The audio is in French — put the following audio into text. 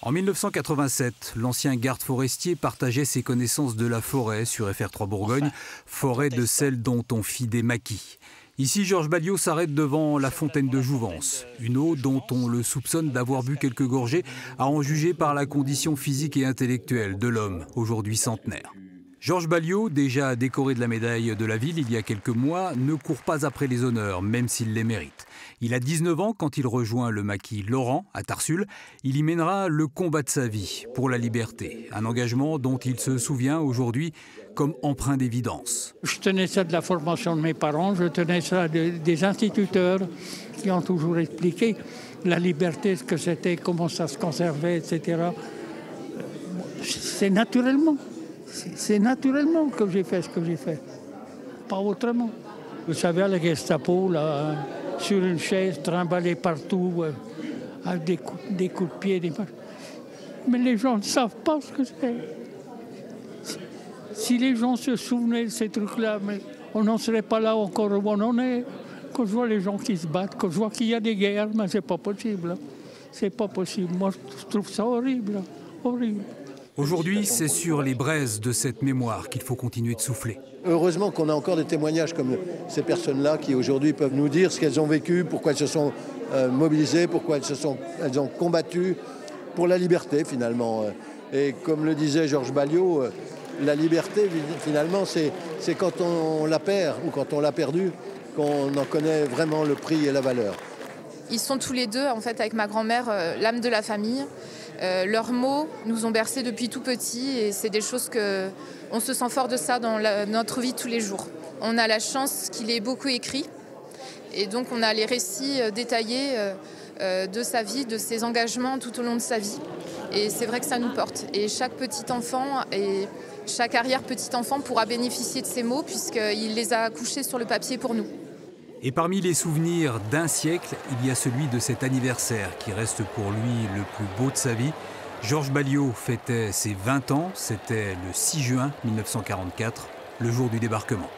En 1987, l'ancien garde forestier partageait ses connaissances de la forêt sur FR3 Bourgogne, forêt de celle dont on fit des maquis. Ici, Georges Balliot s'arrête devant la fontaine de Jouvence, une eau dont on le soupçonne d'avoir bu quelques gorgées, à en juger par la condition physique et intellectuelle de l'homme, aujourd'hui centenaire. Georges Balliot, déjà décoré de la médaille de la ville il y a quelques mois, ne court pas après les honneurs, même s'il les mérite. Il a 19 ans quand il rejoint le maquis Laurent, à Tarsul. Il y mènera le combat de sa vie pour la liberté, un engagement dont il se souvient aujourd'hui comme empreint d'évidence. Je tenais ça de la formation de mes parents, je tenais ça des instituteurs qui ont toujours expliqué la liberté, ce que c'était, comment ça se conservait, etc. C'est naturellement que j'ai fait ce que j'ai fait, pas autrement. Vous savez, à la Gestapo, là, sur une chaise, trimballée partout, avec des coups de pied. Mais les gens ne savent pas ce que c'est. Si les gens se souvenaient de ces trucs-là, mais on n'en serait pas là encore où on en est. Quand je vois les gens qui se battent, quand je vois qu'il y a des guerres, mais c'est pas possible. C'est pas possible. Moi, je trouve ça horrible, horrible. Aujourd'hui, c'est sur les braises de cette mémoire qu'il faut continuer de souffler. Heureusement qu'on a encore des témoignages comme ces personnes-là qui aujourd'hui peuvent nous dire ce qu'elles ont vécu, pourquoi elles se sont mobilisées, pourquoi elles ont combattu pour la liberté finalement. Et comme le disait Georges Balliot, la liberté finalement c'est quand on la perd ou quand on l'a perdue qu'on en connaît vraiment le prix et la valeur. Ils sont tous les deux en fait avec ma grand-mère l'âme de la famille. Leurs mots nous ont bercés depuis tout petit et c'est des choses on se sent fort de ça dans notre vie tous les jours. On a la chance qu'il ait beaucoup écrit et donc on a les récits détaillés de sa vie, de ses engagements tout au long de sa vie. Et c'est vrai que ça nous porte. Et chaque petit enfant et chaque arrière-petit-enfant pourra bénéficier de ces mots puisqu'il les a couchés sur le papier pour nous. Et parmi les souvenirs d'un siècle, il y a celui de cet anniversaire qui reste pour lui le plus beau de sa vie. Georges Balliot fêtait ses 20 ans, c'était le 6 juin 1944, le jour du débarquement.